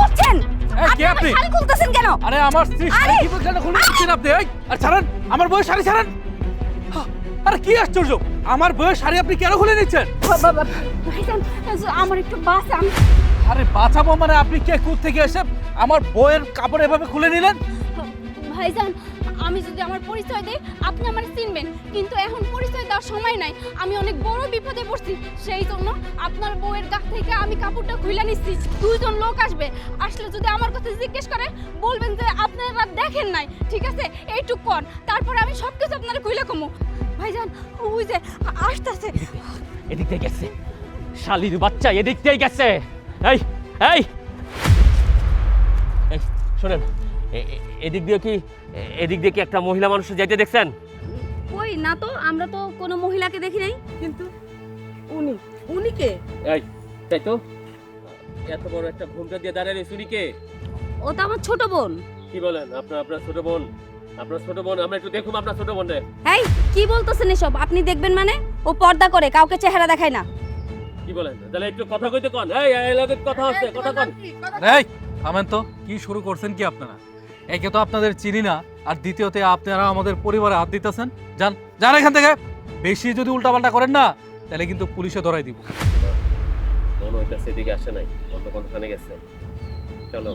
করছেন? কে আপনি? শাড়ি খুলতেছেন কেন? আরে আমার স্ত্রী শাড়ি কি কেন খুলে দিচ্ছেন আপনি? এই আর ছাড়েন, আমার বউয়ের শাড়ি ছাড়েন। আরে কি আশ্চর্য, আমার বউয়ের শাড়ি আপনি কেন খুলে নিচ্ছেন? ভাইজান, আমার একটু বাঁচান। আরে বাঁচাবো মানে আপনি কে কোথা থেকে এসে আমার বউয়ের কাপড় এভাবে খুলে নিলেন? ভাইজান, আমি যদি আমার পরিচয় দেই আপনি আমার চিনবেন, কিন্তু এখন পরিচয় দেওয়ার সময় নাই। আমি অনেক বড় বিপদে পড়ছি, সেই জন্য আপনার বউয়ের গা থেকে আমি কাপড়টা খুলে নিচ্ছি। দুইজন লোক আসবে, আসলে যদি আমার কথা জিজ্ঞেস করে বলবেন যে আপনারা দেখেন নাই, ঠিক আছে? এইটুক কর, তারপরে আমি সব কিছু আপনারা খুলে কমু। ভাইজান, ওই যে আসতেছে। এদিক দিয়ে গেছে, শালির বাচ্চা এদিক দিয়ে গেছে। এই এই এই শোনেন, এদিক দিয়ে কি একটা মহিলা মানুষ যাইতে দেখছেন? কই না তো, আমরা তো কোনো মহিলাকে দেখি নাই। কিন্তু উনি কে? এই তাই তো, এত বড় একটা ঘুমটা দিয়ে দাঁড়িয়ে রয়েছে, উনি কে? ও তো আমার ছোট বোন। কি বলেন? আপনার ছোট বোন? আপনার ছোট বোন? আমরা একটু দেখুন আপনার ছোট বোন রে। এই কি বলতেছেন এসব? আপনি দেখবেন মানে? ও পর্দা করে, কাউকে চেহারা দেখায় না। কি বলেন? তাহলে একটু কথা কইতে কোন। এই লাগে কথা আছে, কথা কোন। এই থামেন তো, কি শুরু করছেন কি আপনারা? একে তো আপনাদের চিনি না, আর দ্বিতীয়তে আপনারা আমাদের পরিবারে হাত দিতেছেন। যান যান এখান থেকে। বেশি যদি উল্টাপাল্টা করেন না, তাহলে কিন্তু পুলিশে ধরাই দিব। কোন ওইটা সেদিকে আসে নাই, অন্য কোনখানে গেছে। চলো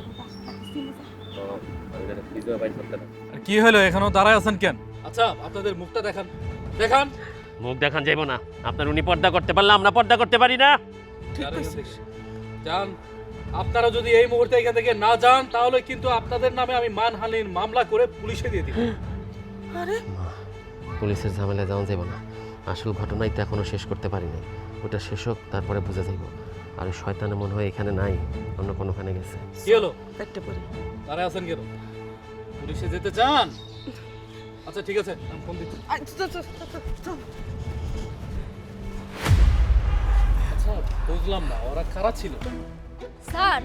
আমি যেন ফ্রিজে বাইর করতে না। আর কি হলো, এখনো দাঁড়ায় আছেন কেন? আচ্ছা আপনাদের মুখটা দেখান, দেখান। মুখ দেখান যাইব না। আপনার উনি পর্দা করতে পারলে আমরা পর্দা করতে পারি না। যান, আপনারা যদি এই মুহূর্তে এখান থেকে না যান, তাহলে কিন্তু আপনাদের নামে আমি মানহানির মামলা করে পুলিশে দিয়ে দিব। আরে পুলিশের ঝামেলা যাওয়া যাইব না। আসল ঘটনাই তো এখনো শেষ করতে পারি নাই। ওটা শেষ হোক, তারপরে বুঝা যাইব। আর ওই শয়তানের মনে হয় এখানে নাই, অন্য কোনোখানে গেছে। কি হলো, একটা পরে দাঁড়ায় আছেন কেন? পুলিশে যেতে চান? আচ্ছা ঠিক আছে, আমি ফোন দিচ্ছি। আচ্ছা বুঝলাম না, ওরা খারাপ ছিল। স্যার,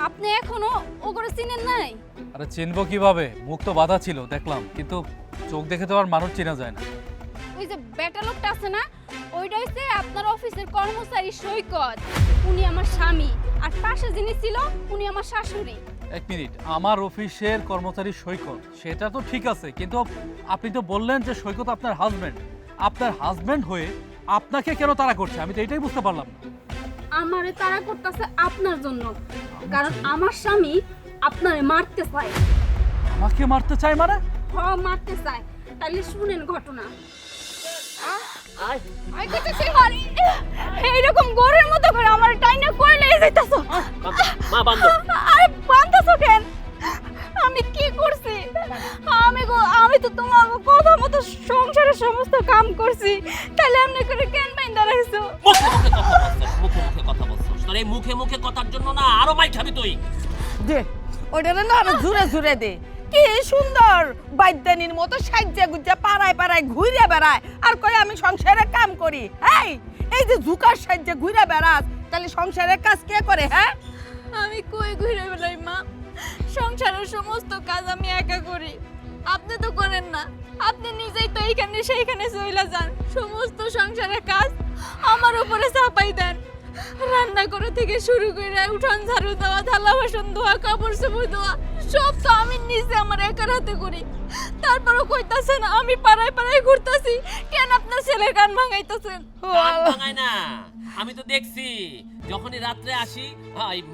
আপনি এখনো ওগরে চিনেন নাই? আরে চিনবো কিভাবে? মুখ তো বাধা ছিল দেখলাম, কিন্তু চোখ দেখে তো আর মানুষ চেনা যায় না। ওই যে বেটা লোকটা আছে না, ওইটা হইছে আপনার অফিসের কর্মচারী সৈকত। উনি আমার স্বামী, আর পাশে যিনি ছিল উনি আমার শাশুড়ি। এক মিনিট, আমার অফিসের কর্মচারী সৈকত, সেটা তো ঠিক আছে, কিন্তু আপনি তো বললেন যে সৈকত আপনার হাজবেন্ড। আপনার হাজবেন্ড হয়ে আপনাকে কেন তাড়া করছে, আমি তো এটাই বুঝতে পারলাম না। আমারে তাড়া করতেছে আপনার জন্য, কারণ আমার স্বামী আপনারে মারতে চায়। আমাকে মারতে চাই মানে? মারতে চায়। তাহলে শুনেন ঘটনা। আয় এইরকম গরুর মতো করে আমার টাইনা কইলে যাইতাছো। মা বান্ধ। আরে বান্ধছো কেন? আমি কি করছি? আমি তো তোমার কথা মতো সংসারের সমস্ত কাম করছি, তাহলে এমনি করে কেন বাইন্দা রাখছো? মুখে মুখে কথা বলছস। তোর এই মুখে মুখে কথার জন্য না আরো মাই খাবি তুই। দে ওটা না আরো জুড়ে জুড়ে দে। কি সুন্দর বাইদানির মতো সাজ্জা গুজ্জা পাড়ায় পাড়ায় ঘুরে বেড়ায়, আর কই আমি সংসারে কাম করি। এই যে ঝুকার সাজ্জা ঘুরে বেড়াস, তাহলে সংসারের কাজ কে করে? হ্যাঁ, আমি কই ঘুরে বেড়াই মা? সংসারের সমস্ত কাজ আমি একা করি। আপনি তো করেন না, আপনি নিজেই তো এইখানে সেইখানে চইলা যান, সমস্ত সংসারের কাজ আমার উপরে চাপাই দেন। রান্না করে থেকে শুরু করে উঠান ঝাড়ু দেওয়া, থালা বাসন ধোয়া, কাপড় চোপড় ধোয়া, সব তো আমি নিজে আমার একার হাতে করি। তারপরও কইতাছেন আমি পাড়ায় পাড়ায় ঘুরতাছি, কেন আপনার ছেলের কান ভাঙাইতাছেন? কান ভাঙায় না, আমি তো দেখছি। যখনই রাত্রে আসি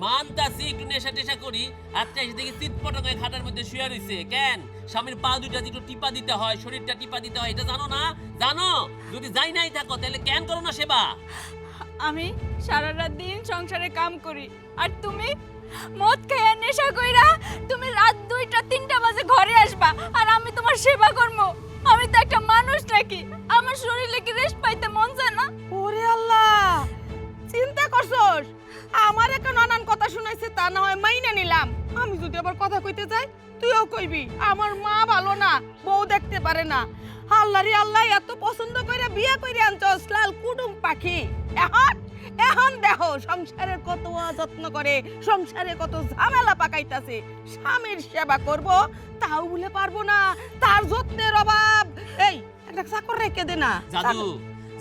মানতাছি একটু নেশা টেশা করি, রাত্রে এসে দেখি চিৎপটাঙ্গায় খাটার মধ্যে শুয়ে রইছে। কেন? স্বামীর পা দুইটা একটু টিপা দিতে হয়, শরীরটা টিপা দিতে হয়, এটা জানো না? জানো? যদি যাই নাই থাকো তাহলে কেন করো না সেবা? আমি সারা রাত দিন সংসারে কাম করি, আর তুমি মদ খাইয়া নেশা কইরা তুমি রাত 2টা 3টা বাজে ঘরে আসবা, আর আমি তোমার সেবা করব? আমি তো একটা মানুষ নাকি? আমার শরীরে কি রেস্ট পাইতে মন চায় না? ওরে আল্লাহ, চিন্তা করছস? আমার এখন নানান কথা শুনাইছে, তা না হয় মাইনা নিলাম। আমি যদি আবার কথা কইতে যাই, তুইও কইবি আমার মা ভালো না, বউ দেখতে পারে না। আল্লাহ রে আল্লাহ, এত পছন্দ কইরা বিয়ে কইরা আনছস লাল কুটুম পাখি। এখন দেখো সংসারের কত যত্ন করে, সংসারে কত ঝামেলা পাকাইতাছে। স্বামীর সেবা করব, তাও বলে পারবো না, তার যত্নের অভাব। এই একটা চাকর রেখে দে না। জাদু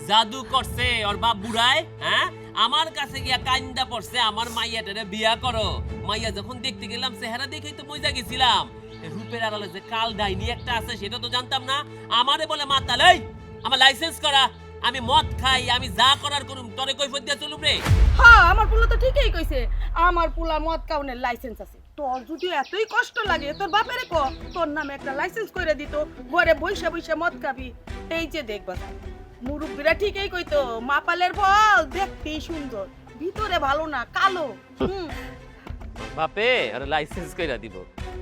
জাদু করছে ওর বাপ বুড়ায়। হ্যাঁ, আমার কাছে গিয়া কান্দা পড়ছে আমার মাইয়াটারে বিয়া করো। মাইয়া যখন দেখতে গেলাম চেহারা দেখেই তো মজা গেছিলাম। রূপের আড়ালে যে কাল ডাইনি একটা আছে সেটা তো জানতাম না। আমারে বলে মাতাল, এই আমার লাইসেন্স করা, আমি মদ খাই, আমি যা করার করুম, তোরে কৈফিয়ত দিয়া চলুম রে। হ্যাঁ আমার পোলা তো ঠিকই কইছে, আমার পোলা মদ কাউনের লাইসেন্স আছে। তোর যদি এতই কষ্ট লাগে তোর বাপেরে ক তোর নামে একটা লাইসেন্স করে দিত, ঘরে বইসা বইসা মদ খাবি। এই যে দেখবা মুরব্বীরা ঠিকই কইতো, মাপালের ফল দেখতেই সুন্দর, ভিতরে ভালো না, কালো। বাপে আরে লাইসেন্স কইরা দিব,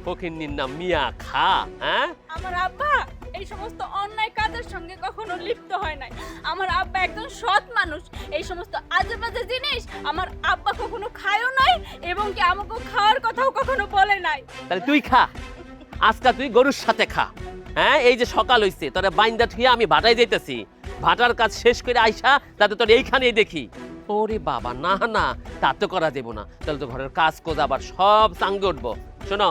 ফকিন্নির নাম মিয়া খা। হ্যাঁ আমার আব্বা এই সমস্ত অন্যায় কাজের সঙ্গে কখনো লিপ্ত হয় নাই। আমার আব্বা একজন সৎ মানুষ। এই সমস্ত আজে বাজে জিনিস আমার আব্বা কখনো খায়ও নাই এবং কি আমাকে খাওয়ার কথাও কখনো বলে নাই। তাহলে তুই খা, আজকা তুই গরুর সাথে খা। হ্যাঁ এই যে সকাল হইছে, তোরে বাইন্দা ঠিয়া আমি ভাটায় যাইতেছি, ভাটার কাজ শেষ করে আইসা তাতে তোর এইখানেই দেখি। ওরে বাবা, না না তা তো করা যাবো না, তাহলে তো ঘরের কাজ কোজ আবার সব চাঙ্গে উঠবো। শোনো,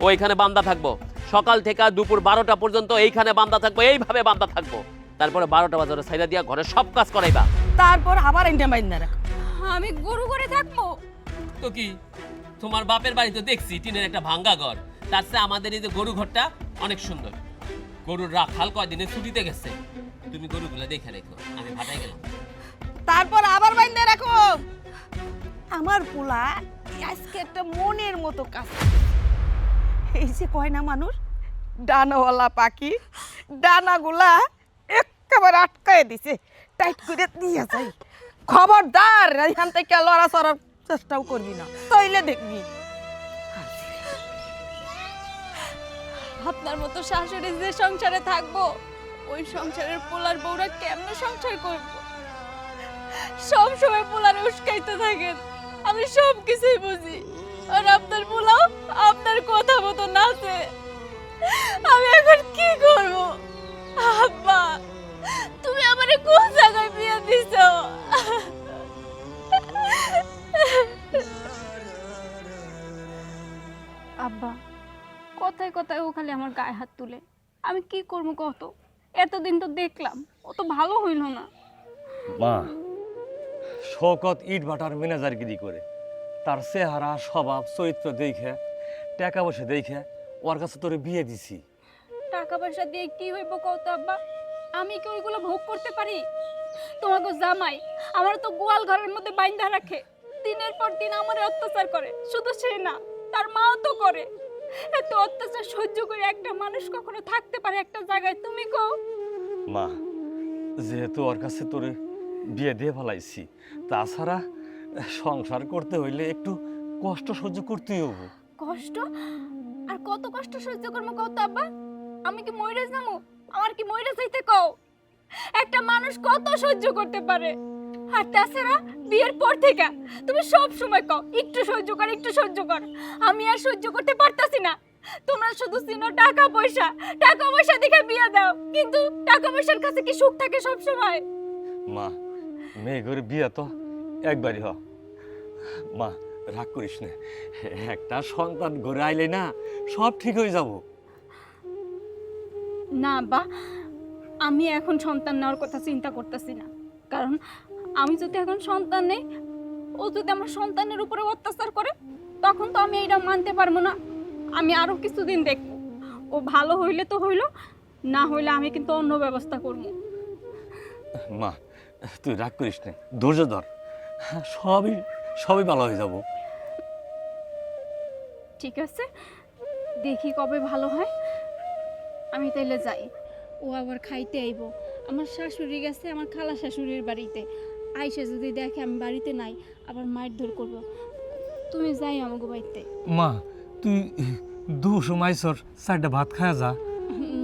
ওইখানে বান্দা থাকবো সকাল থেকে দুপুর 12টা পর্যন্ত, এইখানে বান্দা থাকবো, এইভাবে বান্দা থাকবো। তারপরে 12টা বাজারে ছাইরা দিয়া ঘরের সব কাজ করাইবা। তারপর আবার এন্ডা বাইন্দা রাখ। আমি গরু করে থাকবো তো কি, তোমার বাপের বাড়ি তো দেখছি টিনের একটা ভাঙ্গা ঘর, তার চেয়ে আমাদের এই যে গরু ঘরটা অনেক সুন্দর। গরুর রাখাল কয়দিনে ছুটিতে গেছে, তুমি গরুগুলো দেখে রেখো, আমি ভাটায় গেলাম। তারপর আবার বাইন্দা রাখো। আমার পোলা আজকে একটা মনের মতো কাজ। এই যে কয় না মানুষ ডানাওয়ালা পাখি, ডানাগুলা একেবারে আটকায় দিছে, টাইট করে দিয়ে যাই। খবরদার এখান থেকে লড়া চড়ার চেষ্টাও করবি না, তাইলে দেখবি। আপনার মতো শাশুড়ি যে সংসারে থাকবো, ওই সংসারের পোলার বউরা কেমনে সংসার করব? সব সময় পোলারে উস্কাইতে থাকেন, আমি সব কিছুই বুঝি, আর আপনার পোলাও আপনার কথা মতো নাচে। আমি এখন কি করব? আব্বা, তুমি আমারে কোন জায়গায় বিয়ে দিছো? আব্বা কথায় কথায় ও খালি আমার গায়ে হাত তুলে, আমি কি করবো কত? এতদিন তো দেখলাম ও তো ভালো হইল না। মা, শওকত ইট ভাটার ম্যানেজারগিরি করে, তার চেহারা স্বভাব চরিত্র দেখে, টাকা পয়সা দেখে ওর কাছে তোরে বিয়ে দিছি। টাকা পয়সা দিয়ে কি হইব কত আব্বা? আমি কি ওইগুলো ভোগ করতে পারি? তোমাকে জামাই আমার তো গোয়াল ঘরের মধ্যে বাইন্ধা রাখে, দিনের পর দিন আমার অত্যাচার করে। শুধু সে না, তার মাও তো করে। এত অত্যাচার সহ্য করে একটা মানুষ কখনো থাকতে পারে একটা জায়গায়? তুমি কও। মা, যেহেতু ওর কাছে তোরে বিয়ে দিয়ে ফেলাইছি, তাছাড়া সংসার করতে হইলে একটু কষ্ট সহ্য করতেই হবো। কষ্ট? আর কত কষ্ট সহ্য করবো কত আব্বা? আমি কি মইরা যাবো? আমার কি মইরা যাইতে কও? একটা মানুষ কত সহ্য করতে পারে? আর তাছাড়া বিয়ের পর থেকে তুমি সব সময় কও একটু সহ্য কর, একটু সহ্য কর। আমি আর সহ্য করতে পারতাছি না। তোমরা শুধু চিনো টাকা পয়সা, টাকা পয়সা দেখে বিয়ে দাও, কিন্তু টাকা পয়সার কাছে কি সুখ থাকে সব সময়? মা, মেয়ে ঘরে বিয়ে তো একবারই হ। মা রাগ করিস না, একটা সন্তান ঘরে আইলে না সব ঠিক হয়ে যাব। না আব্বা, আমি এখন সন্তান নেওয়ার কথা চিন্তা করতেছি না। কারণ আমি যদি এখন সন্তান নেই, ও যদি আমার সন্তানের উপরে অত্যাচার করে, তখন তো আমি এটা মানতে পারবো না। আমি আরো কিছুদিন দেখবো, ও ভালো হইলে তো হইলো, না হইলে আমি কিন্তু অন্য ব্যবস্থা করবো। মা তুই রাগ করিস না, ধৈর্য ধর, সবই সবই ভালো হয়ে যাব। ঠিক আছে, দেখি কবে ভালো হয়। আমি তাইলে যাই। ও আবার খাইতে আইব। আমার শাশুড়ি গেছে আমার খালা শাশুড়ির বাড়িতে, আইসা যদি দেখে আমি বাড়িতে নাই আবার মারধর করব। তুমি যাই আমাকে বাড়িতে। মা তুই দু সময় সর চারটা ভাত খাওয়া যা।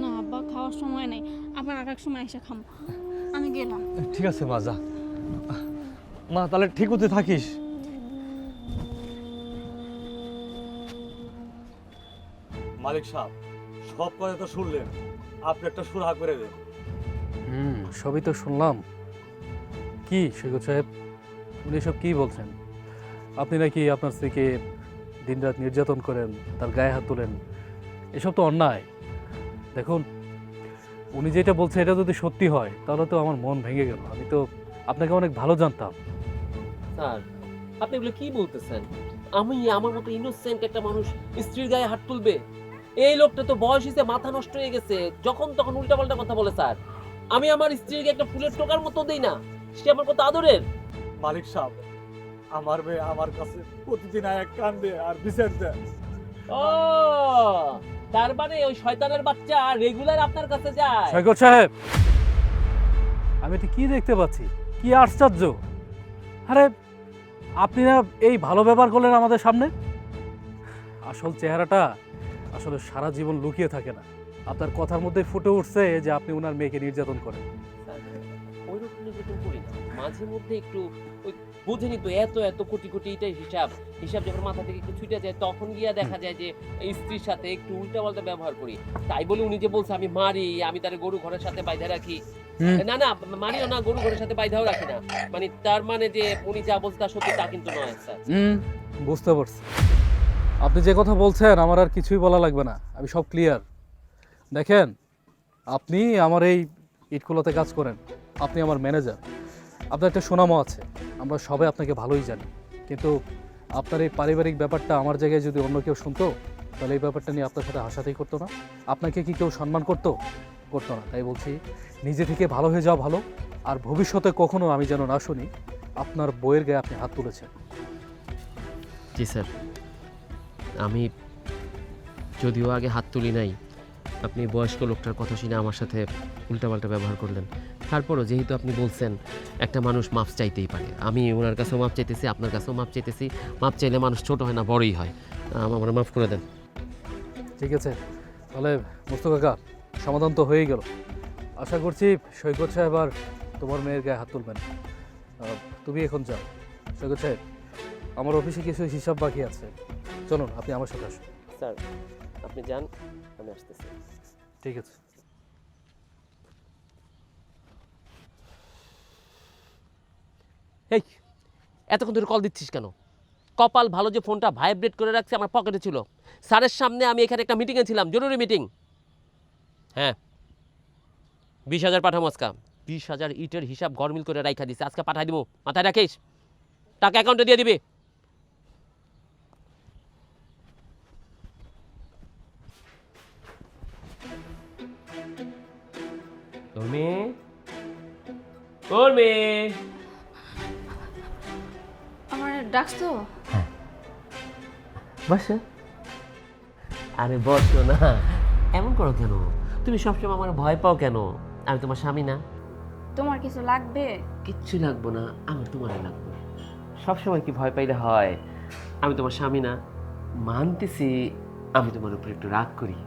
না আব্বা, খাওয়ার সময় নাই, আবার আর এক সময় এসে খাম। আমি গেলাম। ঠিক আছে মা, যা। মা তাহলে ঠিক হতে থাকিস। মালিক সাহেব, সব কথা তো শুনলেন, আপনি একটা সুরাহা করে দেন। সবই তো শুনলাম। কি সৈকত সাহেব, উনি এসব কি বলছেন? আপনি নাকি আপনার স্ত্রীকে দিনরাত নির্যাতন করেন, তার গায়ে হাত তোলেন, এসব তো অন্যায়। দেখুন, উনি যেটা বলছে এটা যদি সত্যি হয় তাহলে তো আমার মন ভেঙে গেল। আমি তো আপনাকে অনেক ভালো জানতাম। স্যার আপনি এগুলো কি বলতেছেন? আমি আমার মতো ইনোসেন্ট একটা মানুষ স্ত্রীর গায়ে হাত তুলবে? এই লোকটা তো বয়স হয়েছে, মাথা নষ্ট হয়ে গেছে, যখন তখন উল্টাপাল্টা কথা বলে স্যার। আমি আমার স্ত্রীকে একটা ফুলের টোকার মতো দেই না, সে আমার কত আদরের। মালিক সাহেব, আমার মেয়ে আমার কাছে প্রতিদিন এক কান্দে আর বিচার দেয়। ও তার মানে ওই শয়তানের বাচ্চা রেগুলার আপনার কাছে যায়? সৈকত সাহেব, আমি এটি কি দেখতে পাচ্ছি? কি আশ্চর্য! আরে আপনি না এই ভালো ব্যবহার করলেন আমাদের সামনে? আসল চেহারাটা আসলে সারা জীবন লুকিয়ে থাকে না। আপনার কথার মধ্যে ফুটে উঠছে যে আপনি ওনার মেয়েকে নির্যাতন করেন। ওইরকম নির্যাতন করি না, মাঝে মধ্যে একটু ওই বুঝেনি তো, এত এত কোটি কোটি এটাই হিসাব হিসাব যখন মাথা থেকে একটু ছুটে যায় তখন গিয়া দেখা যায় যে এই স্ত্রীর সাথে একটু উল্টাপাল্টা ব্যবহার করি। তাই বলে উনি যে বলছে আমি মারি, আমি তার গরু ঘরের সাথে বাইধা রাখি, না না মারিও না, গরু ঘরের সাথে বাইধাও রাখি না, মানে তার মানে যে উনি যা বলছে তা সত্যি তা কিন্তু নয় স্যার। বুঝতে পারছি। আপনি যে কথা বলছেন আমার আর কিছুই বলা লাগবে না, আমি সব ক্লিয়ার। দেখেন, আপনি আমার এই ইটকুলাতে কাজ করেন, আপনি আমার ম্যানেজার, আপনার একটা সুনামও আছে, আমরা সবাই আপনাকে ভালোই জানি। কিন্তু আপনার এই পারিবারিক ব্যাপারটা আমার জায়গায় যদি অন্য কেউ শুনতো তাহলে এই ব্যাপারটা নিয়ে আপনার সাথে হাসাতেই করতো না। আপনাকে কি কেউ সম্মান করতো? করতো না। তাই বলছি, নিজে থেকে ভালো হয়ে যাওয়া ভালো, আর ভবিষ্যতে কখনো আমি যেন না শুনি আপনার বইয়ের গায়ে আপনি হাত তুলেছেন। জি স্যার, আমি যদিও আগে হাত তুলি নাই, আপনি বয়স্ক লোকটার কথা শুনে আমার সাথে উল্টাপাল্টা ব্যবহার করলেন। তারপরও যেহেতু আপনি বলছেন একটা মানুষ মাপ চাইতেই পারে, আমি ওনার কাছেও মাপ চাইতেছি, আপনার কাছেও মাপ চাইতেছি। মাপ চাইলে মানুষ ছোট হয় না, বড়ই হয়। আমার মাফ করে দেন। ঠিক আছে, তাহলে মুস্তফা কাকা, সমাধান তো হয়েই গেল। আশা করছি সৈকত সাহেব আর তোমার মেয়ের গায়ে হাত তুলবেন। তুমি এখন যাও। সৈকত সাহেব, আমার অফিসে কিছু হিসাব বাকি আছে, চলুন আপনি আমার সাথে আসুন। স্যার আপনি যান, আমি আসতেছি। ঠিক আছে। এই এতক্ষণ ধরে কল দিচ্ছিস কেন? কপাল ভালো যে ফোনটা ভাইব্রেট করে রাখছে, আমার পকেটে ছিল। স্যারের সামনে আমি এখানে একটা মিটিংয়ে ছিলাম, জরুরি মিটিং। হ্যাঁ 20,000 পাঠাবো আজকে। 20,000 ইটের হিসাব গরমিল করে রাইখা দিছে, আজকে পাঠাই দিব, মাথায় রাখিস। টাকা অ্যাকাউন্টে দিয়ে দিবি। তোর মেয়ে, তোর মেয়ে আমার ডাকছো? বসো। আরে বসো না, এমন করো কেন? তুমি সবসময় আমার ভয় পাও কেন? আমি তোমার স্বামী না? তোমার কিছু লাগবে? কিচ্ছু লাগবো না, আমার তোমারই লাগবে। সবসময় কি ভয় পাইলে হয়? আমি তোমার স্বামী না? মানতেছি আমি তোমার উপর একটু রাগ করি।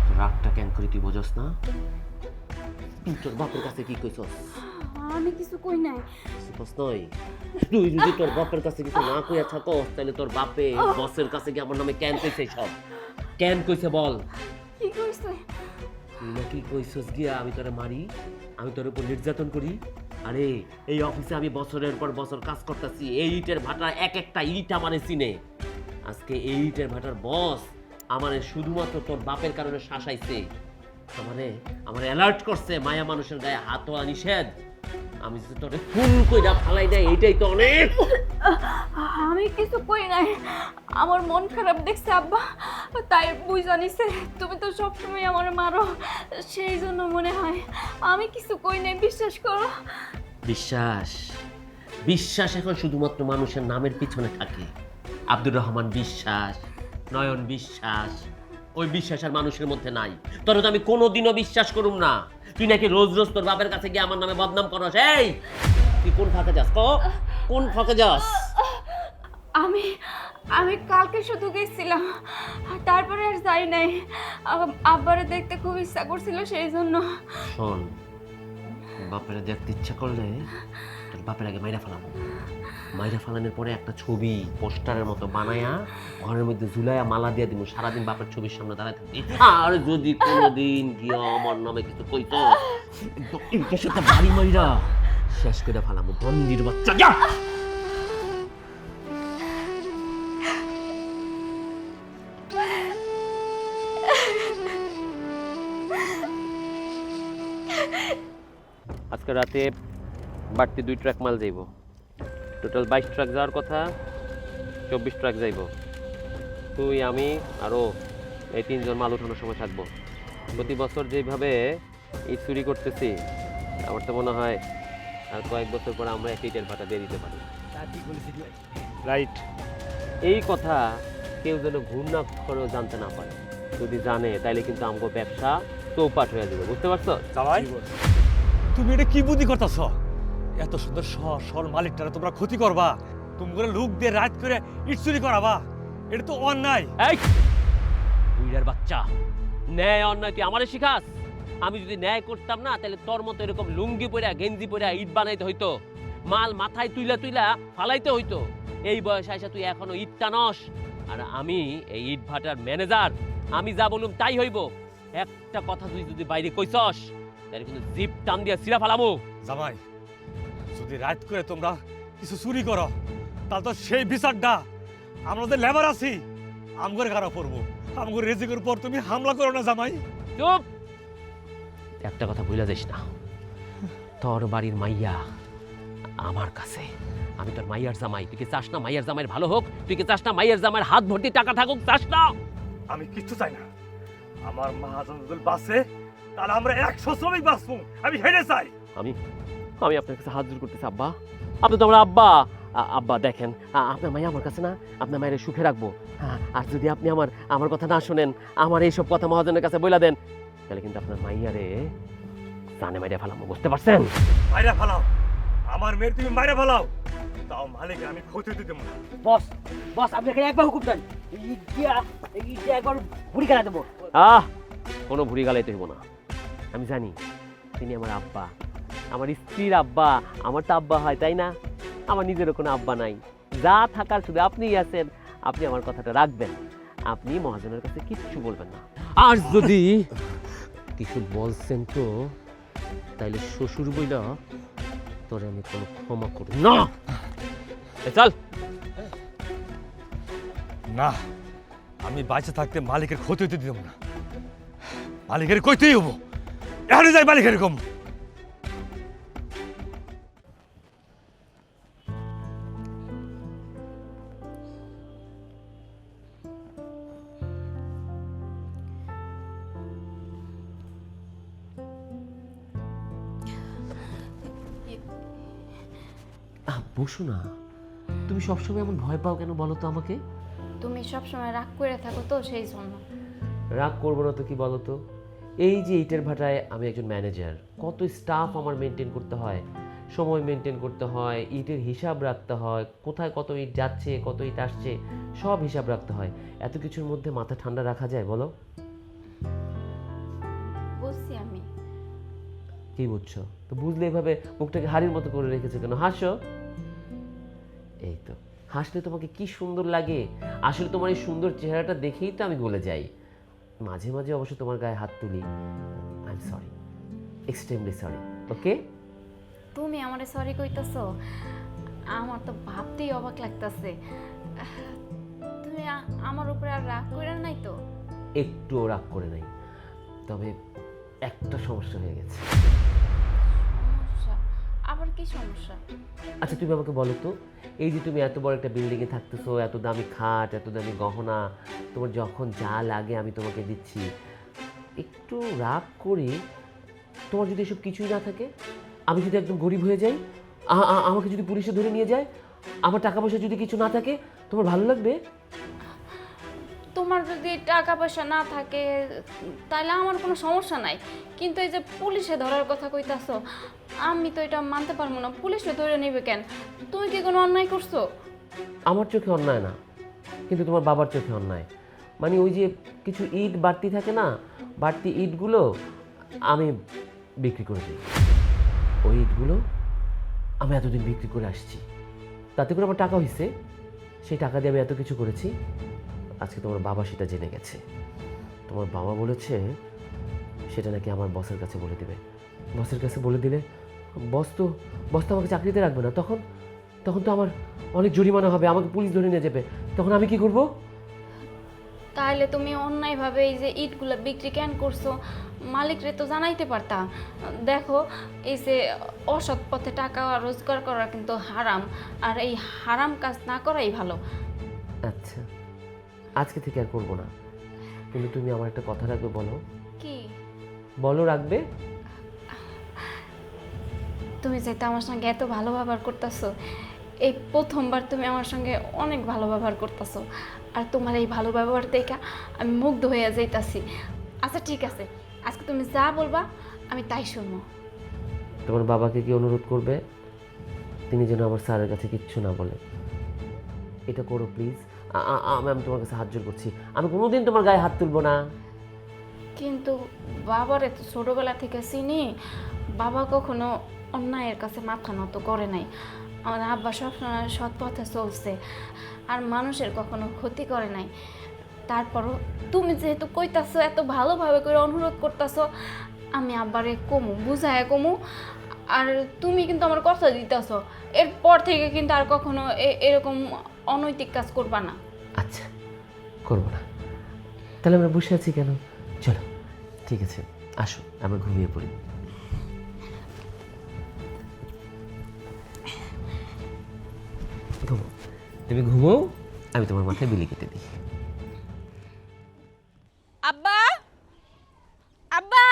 তো রাগটা কেন করি তুই বোঝস না? তুই তোর বাপের কাছে কি কইছস? আমি কিছু কই নাই। নয়, তুই যদি তোর বাপের কাছে কিছু না কইয়া থাকস তাহলে তোর বাপে বসের কাছে গিয়ে আমার নামে কেন কইছে? সব কেন কইছে বল? কি কইছে? তুই নাকি কইছস গিয়া আমি তোরে মারি, আমি তোর উপর নির্যাতন করি। আরে এই অফিসে আমি বছরের পর বছর কাজ করতেছি, এই ইটের ভাটা এক একটা ইট আমারে চিনে। আজকে এই ইটের ভাটার বস আমারে শুধুমাত্র তোর বাপের কারণে শাসাইছে, আমারে অ্যালার্ট করছে মায়া মানুষের গায়ে হাত তোলা নিষেধ। আমি যদি তোরে ফুল কইরা ফালাই দেয় এইটাই তো অনেক। আমি কিছু কই নাই, আমার মন খারাপ দেখছে আব্বা, তাই বুঝা নিছে। তুমি তো সবসময় আমার মারো, সেই জন্য মনে হয়। আমি কিছু কই নাই, বিশ্বাস করো। বিশ্বাস বিশ্বাস এখন শুধুমাত্র মানুষের নামের পিছনে থাকে। আব্দুর রহমান বিশ্বাস, নয়ন বিশ্বাস, ওই বিশ্বাস আর মানুষের মধ্যে নাই। তোর তো আমি কোনোদিনও বিশ্বাস করুম না। তুই নাকি রোজ রোজ তোর বাপের কাছে গিয়ে আমার নামে বদনাম করস। এই তুই কোন ফাঁকে যাস? কোন ফাঁকে যাস? আমি আমি কালকে শুধু গেছিলাম, তারপরে আর যাই নাই। আব্বারে দেখতে খুব ইচ্ছা করছিল, সেই জন্য। শোন, বাপের দেখতে ইচ্ছা করলে তোর বাপের আগে মাইরা ফেলাবো। মাইরা ফেলানোর পরে একটা ছবি পোস্টারের মতো বানায়া ঘরের মধ্যে ঝুলাইয়া মালা দিয়ে দিব, সারাদিন বাপের ছবির সামনে দাঁড়ায় থাকবি। আর যদি কোনোদিন গিয়া আমার নামে কিছু কইতো, এটার সাথে বাড়ি মাইরা শেষ করে ফেলাবো। বন্দির বাচ্চা যা। আজকে রাতে বাড়তি 2 ট্রাক মাল যাইব। টোটাল 22 ট্রাক যাওয়ার কথা, 24 ট্রাক যাইব। তুই, আমি আরও এই 3 জন মাল উঠানোর সময় থাকবো। প্রতি বছর যেভাবে ইট চুরি করতেছি, আমার তো মনে হয় আর কয়েক বছর পর আমরা একটা ইটের ভাটা দিয়ে দিতে পারি। রাইট। এই কথা কেউ যেন ঘূর্ণাক্ষরেও জানতে না পারে। যদি জানে তাইলে কিন্তু আমাকে ব্যবসা চৌপাট হয়ে যাবে, বুঝতে পারছো? জামাই, তুমি এটা কি বুদ্ধি করতেছ? এত সুন্দর সর মালিকটারে তোমরা ক্ষতি করবা, তুমি করে লোক দিয়ে রাত করে ইট চুরি করাবা, এটা তো অন্যায়। এই বুইড়ার বাচ্চা, ন্যায় অন্যায় তুই আমারে শিখাস? আমি যদি ন্যায় করতাম না, তাহলে তোর মতো এরকম লুঙ্গি পরা গেঞ্জি পরা ইট বানাইতে হইতো, মাল মাথায় তুইলা তুইলা ফালাইতে হইতো। এই বয়সে আইসা তুই এখনো ইট টানস, আর আমি এই ইট ভাটার ম্যানেজার, আমি যা বলুম তাই হইব। একটা কথা তুই যদি বাইরে কইছস, তাহলে কিন্তু জিপ টান দিয়া সিরা ফালামু। জামাই, যদি রাত করে তোমরা কিছু চুরি করো, তাহলে তো সেই বিচারটা আমরা যে লেবার আছি আমগরে গাড়া পড়বো। আমগরে রেজিকের পর তুমি হামলা করো না জামাই। চুপ! একটা কথা ভুলে যাস না, তোর বাড়ির মাইয়া আমার কাছে। আমি তোর মাইয়ার জামাই। তুই কি চাস না মাইয়ার জামাইয়ের ভালো হোক? তুই কি চাস না মাইয়ার জামাইয়ের হাত ভর্তি টাকা থাকুক? চাস না? আমি কিচ্ছু চাই না। আমার মহাজন যদি বাঁচে, তাহলে আমরা 100 শ্রমিক বাঁচবো। আমি হেরে চাই। আমি আপনার কাছে হাত জোর করতেছি আব্বা। আপনি তো আমার আব্বা। আব্বা দেখেন, আপনার মাইয়া আমার কাছে না, আপনার মায়ের সুখে রাখবো। আর যদি আপনি আমার কথা না শুনেন, আমার এইসব কথা মহাজনের কাছে বইলা দেন, তাহলে কিন্তু আপনার মাইয়ারে জানে মাইরা ফেলাবো, বুঝতে পারছেন? মাইরা ফেলাও, আমার মেয়ের তুমি মাইরা ফেলাও, তাও মালিক আমি ক্ষতি দিতে দেবো না। বস বস আপনি এখানে একবার হুকুম দেন, ইটটা একবার ভুড়ি খেলা দেবো। কোনো ভুড়ি গালাইতে হইব না। আমি জানি তিনি আমার আব্বা, আমার স্ত্রীর আব্বা। আমার তো আব্বা হয়, তাই না? আমার নিজেরও কোনো আব্বা নাই। যা থাকার শুধু আপনিই আছেন। আপনি আমার কথাটা রাখবেন, আপনি মহাজনের কাছে কিচ্ছু বলবেন না। আর যদি কিছু বলছেন তো তাইলে শ্বশুর বইলা তোরে আমি কোনো ক্ষমা করব না। চল। না, আমি বাইচে থাকতে মালিকের ক্ষতি হতে দিতাম না। মালিকের কইতেই হবো, এখানে যাই মালিকের কম। বসো না। তুমি সবসময় এমন ভয় পাও কেন বলো তো আমাকে? তুমি সব সময় রাগ করে থাকো তো, সেই জন্য। রাগ করবো না তো কি বলো তো? এই যে ইটের ভাটায় আমি একজন ম্যানেজার, কত স্টাফ আমার মেনটেন করতে হয়, সময় মেনটেন করতে হয়, ইটের হিসাব রাখতে হয়, কোথায় কত ইট যাচ্ছে কত ইট আসছে সব হিসাব রাখতে হয়। এত কিছুর মধ্যে মাথা ঠান্ডা রাখা যায় বলো? বুঝছি আমি। কি বুঝছো? তো বুঝলে এভাবে মুখটাকে হাড়ির মতো করে রেখেছো কেন? হাসো। এই তো হাসলে তোমাকে কি সুন্দর লাগে। আসলে তোমার এই সুন্দর চেহারাটা দেখেই তো আমি গলে যাই। মাঝে মাঝে অবশ্য তোমার গায়ে হাত তুলি। I am sorry, extremely sorry. Okay? তুমি আমারে সরি কইতাছো? আমার তো ভাবতেই অবাক লাগতাছে। তুমি আমার উপরে আর রাগ কইরা নাই তো? একটুও রাগ করে নাই, তবে একটা সমস্যা হয়ে গেছে। সমস্যা? আবার কি সমস্যা? আচ্ছা তুমি আমাকে বলো তো, এই যে তুমি এত বড় একটা বিল্ডিংয়ে থাকতেছো, এত দামি খাট, এত দামি গহনা, তোমার যখন যা লাগে আমি তোমাকে দিচ্ছি, একটু রাগ করি তোমার যদি এসব কিছুই না থাকে, আমি যদি একদম গরিব হয়ে যাই, আমাকে যদি পুলিশে ধরে নিয়ে যায়, আমার টাকা পয়সা যদি কিছু না থাকে, তোমার ভালো লাগবে? তোমার যদি টাকা পয়সা না থাকে তাহলে আমার কোনো সমস্যা নাই, কিন্তু এই যে পুলিশে ধরার কথা কইতাছো, আমি তো এটা মানতে পারবো না। পুলিশে ধরে নেবে কেন? তুমি কি কোনো অন্যায় করছো? আমার চোখে অন্যায় না, কিন্তু তোমার বাবার চোখে অন্যায়। মানে ওই যে কিছু ইট বাড়তি থাকে না, বাড়তি ইটগুলো আমি বিক্রি করে দিই। ওই ইটগুলো আমি এতদিন বিক্রি করে আসছি, তাতে করে আমার টাকা হয়েছে, সেই টাকা দিয়ে আমি এত কিছু করেছি। আজকে তোমার বাবা সেটা জেনে গেছে। তোমার বাবা বলেছে সেটা নাকি আমার বসের কাছে বলে দেবে। বসের কাছে বলে দিলে বস তো আমাকে চাকরিতে রাখবে না। তখন তো আমার অনেক জরিমানা হবে, আমাকে পুলিশ ধরে নিয়ে যাবে। তখন আমি কি করব? তাহলে তুমি অন্যায়ভাবে এই যে ইটগুলো বিক্রি কেন করছো? মালিকরে তো জানাইতে পারতাম। দেখো, এই যে অসৎ পথে টাকা রোজগার করা কিন্তু হারাম, আর এই হারাম কাজ না করাই ভালো। আচ্ছা, আজকে থেকে আর করবো না, কিন্তু তুমি আমার একটা কথা রাখবে। বলো কি? বলো, রাখবে? তুমি যেটা আমার সঙ্গে এত ভালো ব্যবহার করতেছো, এই প্রথমবার তুমি আমার সঙ্গে অনেক ভালো ব্যবহার করতেছো, আর তোমার এই ভালো ব্যবহার দেখে আমি মুগ্ধ হয়ে যাইতাছি। আচ্ছা ঠিক আছে, আজকে তুমি যা বলবা আমি তাই শুনবো। তোমার বাবাকে কি অনুরোধ করবে তিনি যেন আমার স্যারের কাছে কিচ্ছু না বলে? এটা করো প্লিজ। আমি তোমার কাছে হাত জোর করছি, আমি কোনোদিন তোমার গায়ে হাত তুলবো না। কিন্তু বাবার এত ছোটবেলা থেকে চিনি, বাবা কখনো অন্যায়ের কাছে মাথা নত করে নাই। আমার আব্বা সবসময় সৎ পথে চলছে, আর মানুষের কখনো ক্ষতি করে নাই। তারপরও তুমি যেহেতু কইতাছো, এত ভালোভাবে করে অনুরোধ করতেছো, আমি আব্বারে কমু, বুঝায় কমু। আর তুমি কিন্তু আমার কথা দিতেছো, এরপর থেকে কিন্তু আর কখনো এরকম অনৈতিক কাজ করবা না। আচ্ছা, করবো না। তাহলে আমরা বসে আছি কেন? চলো, ঠিক আছে, আসো আমরা ঘুমিয়ে পড়ি। ঘুমো, তুমি ঘুমো, আমি তোমার মাথায় বিলি কেটে দিই। আব্বা, আব্বা,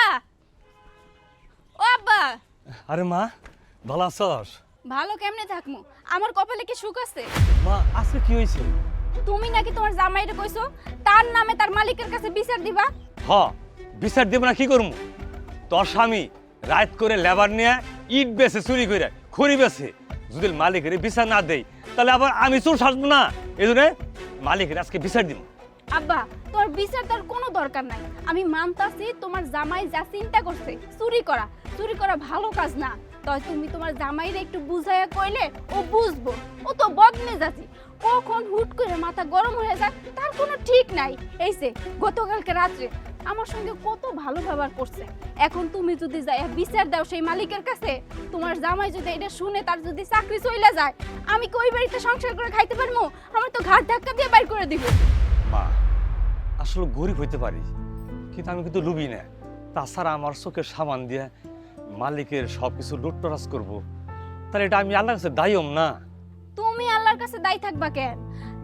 ও আব্বা। আরে মা, ভালো আছস? ভালো কেমনে থাকমু? আমার কপালে কি সুখ আছে? মা, আজকে কি হয়েছে? তুমি নাকি তোমার জামাইরে কইছো তার নামে তার মালিকের কাছে বিচার দিবা? হ, বিচার দেব না কি করবো? তোর স্বামী রাত করে লেবার নিয়ে ইট বেছে, চুরি করে খড়ি বেছে, যদি মালিকের বিচার না দেই তাহলে আবার আমি চোর সাজবো না। এই জন্য মালিকের আজকে বিচার দিব। আব্বা, তোর বিচার তার কোনো দরকার নাই। আমি মানতাছি তোমার জামাই যা চিন্তা করছে, চুরি করা ভালো কাজ না। তাই তুমি তোমার জামাইরে একটু বুঝাইয়া কইলে ও বুঝবো। ও তো বদমেজাজি, কখন হুট করে মাথা গরম হয়ে যায় তার কোনো ঠিক নাই। এইসে গতকালকে রাত্রে আমার সঙ্গে কত ভালো ব্যবহার করছে। এখন তুমি যদি যাই বিচার দাও সেই মালিকের কাছে, তোমার জামাই যদি এটা শুনে তার যদি চাকরি চলে যায়, আমি কি ওই বাড়িতে সংসার করে খাইতে পারবো? আমার তো ঘাট ধাক্কা দিয়ে বাইর করে দিব। মা, আসলে গরিব হইতে পারি, কিন্তু আমি কিন্তু লুবি না। তাছাড়া আমার চোখের সামান দিয়ে মালিকের সবকিছু লুটতরাজ করব, তাহলে এটা আমি আল্লাহর কাছে দায়ী হম না? তুমি আল্লাহর কাছে দায়ী থাকবা কেন?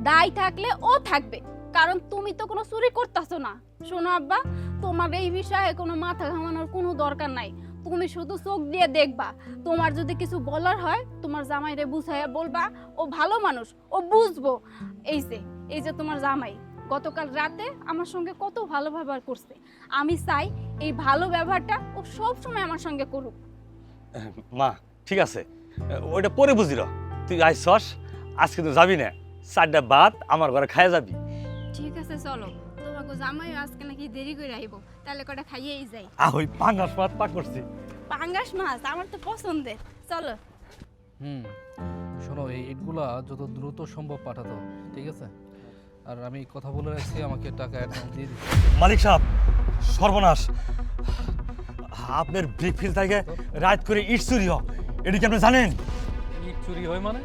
দায়ী থাকলে ও থাকবে, কারণ তুমি তো কোনো চুরি করতেছো না। শোনো আব্বা, তোমার এই বিষয়ে কোনো মাথা ঘামানোর কোনো দরকার নাই। তুমি শুধু চোখ দিয়ে দেখবা। তোমার যদি কিছু বলার হয় তোমার জামাইরে বুঝাইয়া বলবা, ও ভালো মানুষ, ও বুঝবো। এই যে তোমার জামাই গতকাল রাতে আমার সঙ্গে কত ভালো ব্যবহার করছে। আমি চাই এই ভালো ব্যবহারটা ও সব সময় আমার সঙ্গে করুক। মা, ঠিক আছে, ওইটা পরে বুঝিল। তুই আইসস, আজকে তো যাবি না, 4টা বাদ আমার ঘরে খাইয়া যাবি। ঠিক আছে, চলো। তোমাকে জামাই আজকে নাকি দেরি করে আইব, তাহলে কটা খাইয়েই যাই। ওই পাঙ্গাস মাছ পাক করছি। পাঙ্গাস মাছ আমার তো পছন্দের, চলো। শোনো, এই ইটগুলা যত দ্রুত সম্ভব পাঠাতে হবে, ঠিক আছে? আর আমি কথা বলে রাখছি, আমাকে টাকা অ্যাডভান্স দিয়ে দিচ্ছি। মালিক সাহেব, সর্বনাশ, আপনার ব্রিকফিল্ড থেকে রাত করে ইট চুরি হয়, এটা কি আপনি জানেন? ইট চুরি হয় মানে?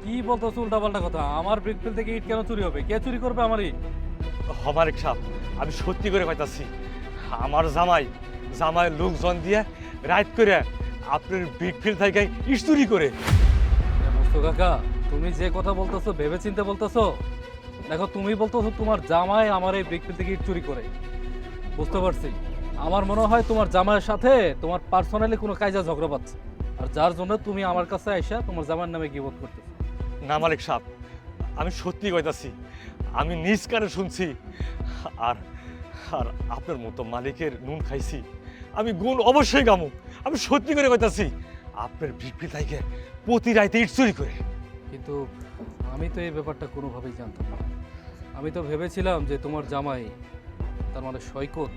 কি বলতেছো উল্টাপাল্টা কথা? আমার ব্রিকফিল্ড থেকে ইট কেন চুরি হবে? কে চুরি করবে আমার ইট? মালিক সাহেব, আমি সত্যি করে কইতাছি, আমার জামাই লোকজন দিয়ে রাত করে আপনার ব্রিকফিল্ড থেকে ইট চুরি করে। মুস্তফা কাকা, তুমি যে কথা বলতেছো ভেবে চিন্তে বলতেছো? দেখো, তুমি বলতেছো তোমার জামাই আমার এই ব্রিকফিল্ড থেকে ইট চুরি করে, বুঝতে পারছি। আমার মনে হয় তোমার জামাইয়ের সাথে তোমার পার্সোনালি কোনো কাজে ঝগড়া পাচ্ছে, আর যার জন্য তুমি আমার কাছে আইসা তোমার জামাইয়ের নামে গিবত করতেছো। না মালিক সাহেব, আমি সত্যি কইতাছি, আমি নিজ কানে শুনছি। আর আর আপনার মতো মালিকের নুন খাইছি, আমি গুণ অবশ্যই গামু। আমি সত্যি করে কইতাছি, আপনার ব্রিকফিল্ড থেকে প্রতি রাইতে ইট চুরি করে। কিন্তু আমি তো এই ব্যাপারটা কোনোভাবেই জানতাম না। আমি তো ভেবেছিলাম যে তোমার জামাই, তার মানে সৈকত,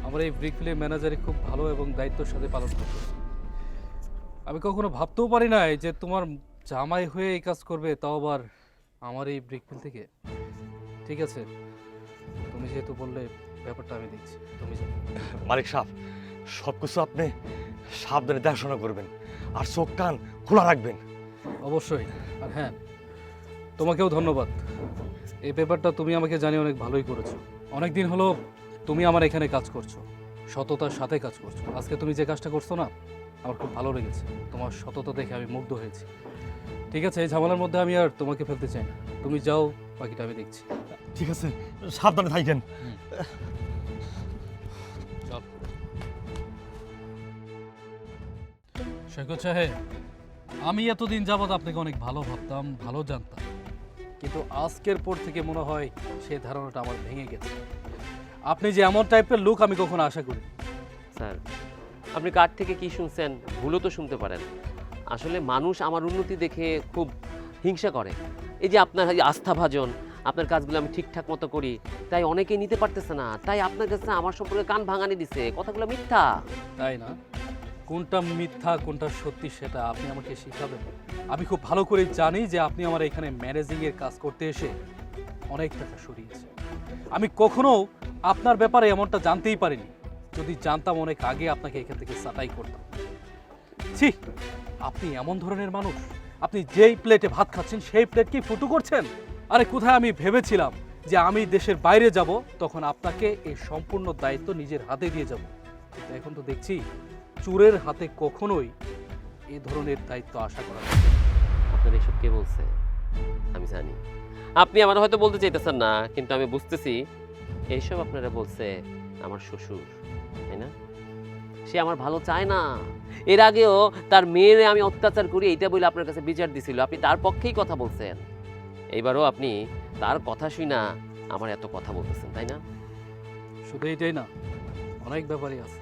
আমার এই ব্রিকফিল্ডের ম্যানেজারে খুব ভালো এবং দায়িত্বের সাথে পালন করতে। আমি কখনো ভাবতেও পারি নাই যে তোমার জামাই হয়ে এই কাজ করবে, তাও আবার আমার এই ব্রিকফিল্ড থেকে। ঠিক আছে, তুমি যেহেতু বললে, ব্যাপারটা আমি দেখছি, তুমি যাও। মালিক সাহেব, সব কিছু আপনি সাবধানে দেখাশোনা করবেন, আর চোখ কান খোলা রাখবেন। অবশ্যই। আর হ্যাঁ, তোমাকেও ধন্যবাদ। এই ব্যাপারটা তুমি আমাকে জানিয়ে অনেক ভালোই করেছো। অনেক দিন হলো তুমি আমার এখানে কাজ করছো, সততার সাথে কাজ করছো। আজকে তুমি যে কাজটা করছো না, আমার খুব ভালো লেগেছে। তোমার সততা দেখে আমি মুগ্ধ হয়েছি। ঠিক আছে, এই ঝামেলার মধ্যে আমি আর তোমাকে ফেলতে চাই না। তুমি যাও, বাকিটা আমি দেখছি। ঠিক আছে, সাবধানে থাকেন। চল। সৈকত সাহেব, আমি এতদিন যাবৎ আপনাকে অনেক ভালো ভাবতাম, ভালো জানতাম, কিন্তু আজকের পর থেকে মনে হয় সেই ধারণাটা আমার ভেঙে গেছে। আপনি যে এমন টাইপের লোক আমি কখনো আশা করি। স্যার, আপনি কার থেকে কি শুনছেন ভুলও তো শুনতে পারেন। আসলে মানুষ আমার উন্নতি দেখে খুব হিংসা করে। এই যে আপনার এই আস্থাভাজন, আপনার কাজগুলো আমি ঠিকঠাক মতো করি, তাই অনেকেই নিতে পারতেছে না, তাই আপনার কাছে আমার সম্পর্কে কান ভাঙানি দিছে, কথাগুলো মিথ্যা। তাই না? কোনটা মিথ্যা কোনটা সত্যি সেটা আপনি আমাকে শিখাবেন। আমি খুব ভালো করে জানি যে আপনি আমার এখানে ম্যানেজিংয়ের কাজ করতে এসে অনেক টাকা সরিয়েছে। আমি কখনো আপনার ব্যাপারে এমনটা জানতেই পারিনি। যদি জানতাম অনেক আগে আপনাকে এখান থেকে সাটাই করতাম। ছি, আপনি এমন ধরনের মানুষ? আপনি যেই প্লেটে ভাত খাচ্ছেন সেই প্লেট কি ফুটো করছেন? আরে কোথায় আমি ভেবেছিলাম যে আমি দেশের বাইরে যাব, তখন আপনাকে এই সম্পূর্ণ দায়িত্ব নিজের হাতে দিয়ে যাব। কিন্তু এখন তো দেখছি চোরের হাতে কখনোই এই ধরনের দায়িত্ব আশা করা যায় না। আপনার এসব কে বলছে আমি জানি। আপনি আমার হয়তো বলতে চাইতেছেন না, কিন্তু আমি বুঝতেছি এইসব আপনারা বলছে আমার শ্বশুর, তাই না? সে আমার ভালো চায় না। এর আগেও তার মেয়েরে আমি অত্যাচার করি এইটা বলে আপনার কাছে বিচার দিছিল, আপনি তার পক্ষেই কথা বলছেন। এইবারও আপনি তার কথা শুনা আমার এত কথা বলতেছেন, তাই না? শুধু এইটাই না, অনেক ব্যাপারই আছে।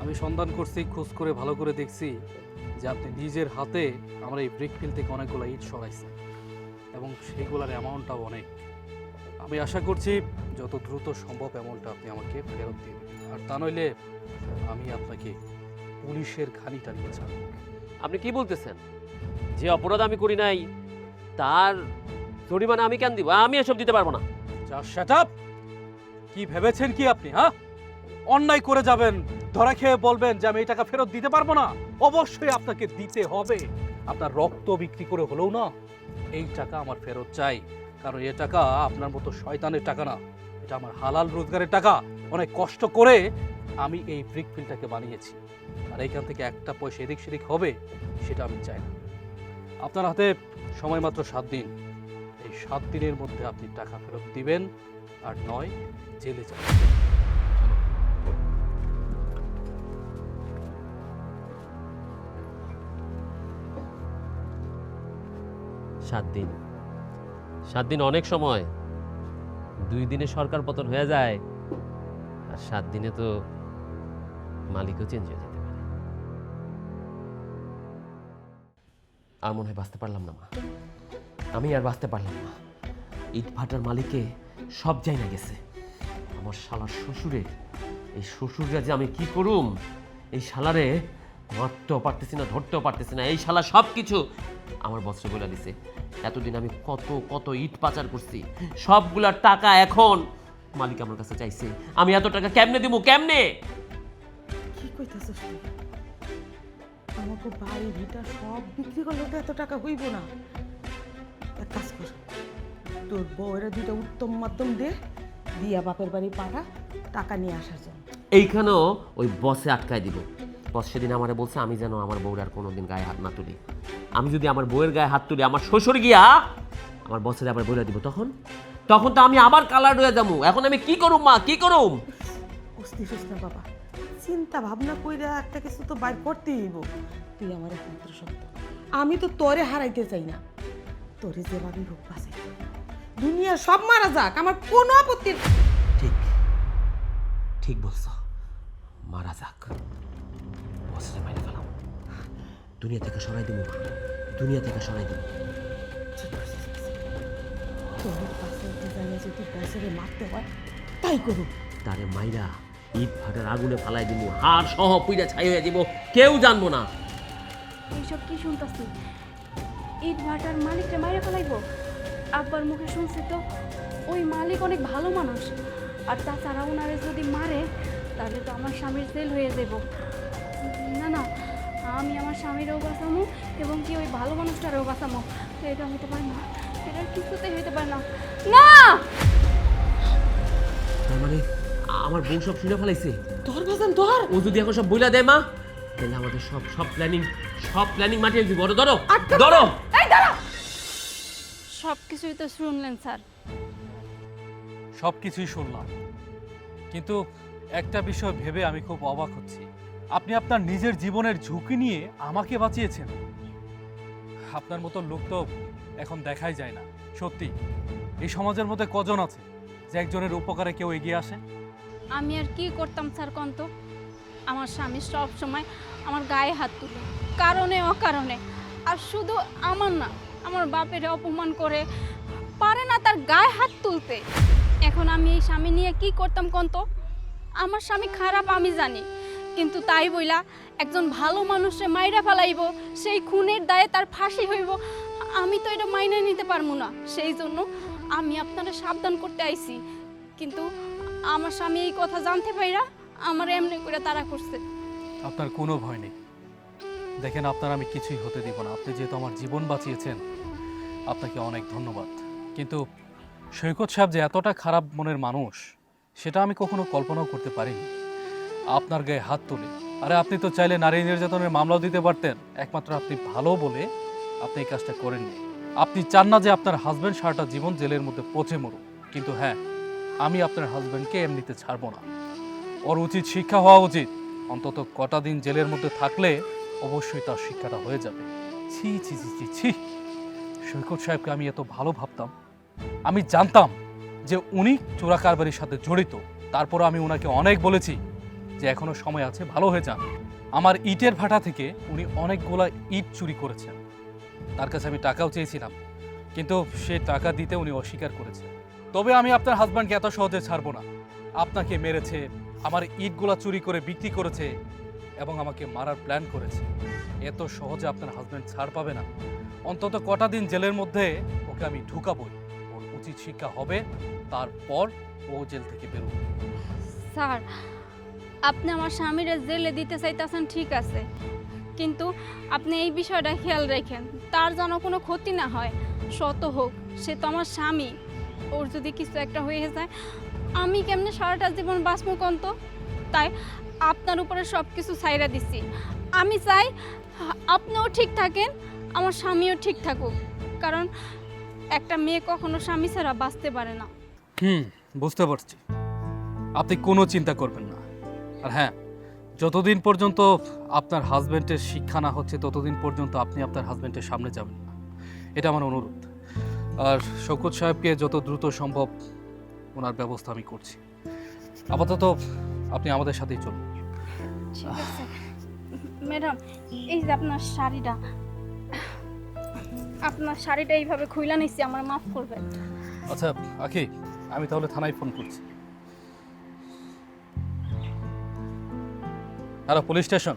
আমি সন্ধান করছি, খোঁজ করে ভালো করে দেখছি যে আপনি নিজের হাতে আমার এই ব্রিক ফিল থেকে অনেকগুলো ইট সরাইছেন এবং সেইগুলোর অ্যামাউন্টটাও অনেক। আমি আশা করছি যত দ্রুত সম্ভব অ্যামাউন্টটা আপনি আমাকে ফেরত দিন, আর তা নইলে আমি আপনাকে পুলিশের ঘানিটা নিয়ে যাব। আপনি কি বলতেছেন? যে অপরাধ আমি করি নাই তার জরিমানা আমি কেন দিব? আমি এসব দিতে পারবো না। যা শাট আপ! কি ভেবেছেন কি আপনি? হ্যাঁ, অন্যায় করে যাবেন, ধরা খেয়ে বলবেন যে আমি এই টাকা ফেরত দিতে পারবো না? অবশ্যই আপনাকে দিতে হবে। আপনার রক্ত বিক্রি করে হলেও না এই টাকা আমার ফেরত চাই, কারণ এই টাকা আপনার মতো শয়তানের টাকা না, এটা আমার হালাল রোজগারের টাকা। অনেক কষ্ট করে আমি এই ব্রিক ফিলটাকে বানিয়েছি, আর এইখান থেকে একটা পয়সা এদিক সেদিক হবে সেটা আমি চাই না। আপনার হাতে সময় মাত্র 7 দিন। এই 7 দিনের মধ্যে আপনি টাকা ফেরত দিবেন, আর নয় জেলে যাবেন। 7 দিন? 7 দিন অনেক সময়। 2 দিনে সরকার পতন হয়ে যায়, আর 7 দিনে তো মালিকও চেঞ্জ হয়ে যেতে পারে। আর মনে হয় বাঁচতে পারলাম না মা, আমি আর বাঁচতে পারলাম না। ইট ভাটার মালিকে সব যাই না গেছে। আমার শালার শ্বশুরে, এই শ্বশুররা যে আমি কি করুম, এই শালারে মারতেও পারতেছি না, ধরতেও পারতেছি না। এই শালা সব কিছু আমার বস্ত্র বলে দিছে। এতদিন আমি কত কত ইট পাচার করছি, সবগুলার টাকা এখন মালিক আমার কাছে চাইছে। আমি এত টাকা কেমনে দিব? কেমনে? কি কইতাছস তুই? আমাকে বাড়ি ভিটা সব বিক্রি করলে তো এত টাকা হইব না। এক কাজ কর, তোর বউয়েরা 2টা উত্তম মাধ্যম দে, দিয়া বাপের বাড়ি পাঠা টাকা নিয়ে আসার জন্য। এইখানেও ওই বসে আটকায় দিব। বস সেদিন আমারে বলছে আমি যেন আমার বউর আর কোনোদিন গায়ে হাত না তুলি। আমি যদি আমার বউয়ের গায়ে হাত তুলি, আমার শ্বশুর গিয়া আমার বসের আবার বলে দিব, তখন তখন তো আমি আবার কালার হয়ে যাবো। এখন আমি কি করুম মা, কি করুম? অস্থির না বাবা, চিন্তা ভাবনা কইরা একটা কিছু তো বাইর করতেই হইব। তুই আমার একমাত্র সন্তান, আমি তো তোরে হারাইতে চাই না। তোরে যেভাবেই হোক বাঁচাই, দুনিয়া সব মারা যাক, আমার কোনো আপত্তি নেই। ঠিক ঠিক বলছো, মারা যাক, বসে মাইরে ফেলাম, দুনিয়া থেকে সরাই দিব, দুনিয়া থেকে সরাই দিব। তোর পাশে জায়গায় যদি বছরে মারতে হয় তাই করুক। তারে মাইরা ইট ভাটার আগুনে ফালাই দিব, হাড় সহ পুইরা ছাই হয়ে দিব, কেউ জানবো না। এইসব কি শুনতাছি? ইট ভাটার মালিকটা মাইরে ফেলাইবো? আব্বার মুখে শুনছি তো ওই মালিক অনেক ভালো মানুষ, আর তাছাড়া ওনারে যদি মারে তাহলে তো আমার স্বামীর জেল হয়ে যাব। না না, আমি আমার স্বামীরও বাঁচামো এবং কি ওই ভালো মানুষটারও বাঁচামো। এটা হইতে পারে না, এটা কিছুতেই হইতে পারে না। না, তার মানে আমার বউ সব শুনে ফেলাইছে। তোর বাজান তোর ও যদি এখন সব বইলা দেয় মা, তাহলে আমাদের সব প্ল্যানিং মাটি একটু ধরো ধরো ধরো। এই দাঁড়া। সব কিছুই তো শুনলেন স্যার। সব কিছুই শুনলাম, কিন্তু একটা বিষয় ভেবে আমি খুব অবাক হচ্ছি। আপনি আপনার নিজের জীবনের ঝুঁকি নিয়ে আমাকে বাঁচিয়েছেন। আপনার মতো লোক তো এখন দেখাই যায় না। সত্যি এই সমাজের মধ্যে কজন আছে যে একজনের উপকারে কেউ এগিয়ে আসে? আমি আর কি করতাম স্যার কন্ত? আমার স্বামী সব সময় আমার গায়ে হাত তুলে, কারণে অকারণে। আর শুধু আমার না, আমার বাপের অপমান করে, পারে না তার গায়ে হাত তুলতে। এখন আমি এই স্বামী নিয়ে কি করতাম কন্ত? আমার স্বামী খারাপ আমি জানি, কিন্তু তাই বইলা একজন ভালো মানুষে মাইরা ফেলাইব, সেই খুনের দায়ে তার ফাঁসি হইব, আমি তো এটা মাইনে নিতে পারবো না। সেই জন্য আমি আপনারা সাবধান করতে আইছি। কিন্তু আমার স্বামী এই কথা জানতে পাইরা আমার এমনি করে তাড়া করছে। আপনার কোনো ভয় নেই। দেখেন, আপনার আমি কিছুই হতে দিব না। আপনি যেহেতু আমার জীবন বাঁচিয়েছেন, আপনাকে অনেক ধন্যবাদ। কিন্তু সৈকত সাহেব যে এতটা খারাপ মনের মানুষ, সেটা আমি কখনো কল্পনাও করতে পারিনি। আপনার গায়ে হাত তুলে, আরে আপনি তো চাইলে নারী নির্যাতনের মামলাও দিতে পারতেন। একমাত্র আপনি ভালো বলে আপনি এই কাজটা করেননি। আপনি চান না যে আপনার হাজব্যান্ড সারাটা জীবন জেলের মধ্যে পচে মরুক। কিন্তু হ্যাঁ, আমি আপনার হাজব্যান্ডকে এমনিতে ছাড়বো না। ওর উচিত শিক্ষা হওয়া উচিত। অন্তত কটা দিন জেলের মধ্যে থাকলে অবশ্যই তার শিক্ষাটা হয়ে যাবে। ছি ছি ছি ছি ছি, সৈকত সাহেবকে আমি এত ভালো ভাবতাম। আমি জানতাম যে উনি চোরা কারবারির সাথে জড়িত। তারপর আমি ওনাকে অনেক বলেছি যে এখনো সময় আছে, ভালো হয়ে যান। আমার ইটের ভাটা থেকে উনি অনেকগুলা ইট চুরি করেছেন। তার কাছে আমি টাকাও চেয়েছিলাম, কিন্তু সে টাকা দিতে উনি অস্বীকার করেছে। তবে আমি আপনার হাজব্যান্ডকে এত সহজে ছাড়বো না। আপনাকে মেরেছে, আমার ইটগুলা চুরি করে বিক্রি করেছে এবং আমাকে মারার প্ল্যান করেছে। এত সহজে আপনার হাজব্যান্ড ছাড় পাবে না। অন্তত কটা দিন জেলের মধ্যে ওকে আমি ঢুকাবই। ওর উচিত শিক্ষা হবে, তারপর ও জেল থেকে বেরোবে। স্যার, আপনি আমার স্বামীরে জেলে দিতে চাইতেছেন ঠিক আছে, কিন্তু আপনি এই বিষয়টা খেয়াল রাখেন, তার যেন কোনো ক্ষতি না হয়। শত হোক, সে তো আমার স্বামী। ওর যদি কিছু একটা হয়ে যায়, আমি কেমনে সারাটা জীবন বাঁচবো কন্ত? তাই আপনার উপরে সব কিছু ছাইরা দিছি। আমি চাই আপনিও ঠিক থাকেন, আমার স্বামীও ঠিক থাকুক। কারণ একটা মেয়ে কখনো স্বামী ছাড়া বাঁচতে পারে না। বুঝতে পারছি। আপনি কোনো চিন্তা করবেন না। আর হ্যাঁ, যতদিন পর্যন্ত আপনার হাজব্যান্ডের শিক্ষা না হচ্ছে, ততদিন পর্যন্ত আপনি আপনার হাজব্যান্ডের সামনে যাবেন না। এটা আমার অনুরোধ। আর শওকত সাহেবকে যত দ্রুত সম্ভব ওনার ব্যবস্থা আমি করছি। আপাতত আপনি আমাদের সাথেই চলুন। ঠিক আছে ম্যাডাম, এই যে আপনার শাড়িটা, আপনার শাড়িটা এইভাবে খুইলা নিচ্ছি, আমার মাফ করবেন। আচ্ছা আখি, আমি তাহলে থানায় ফোন করছি। Hello, police station.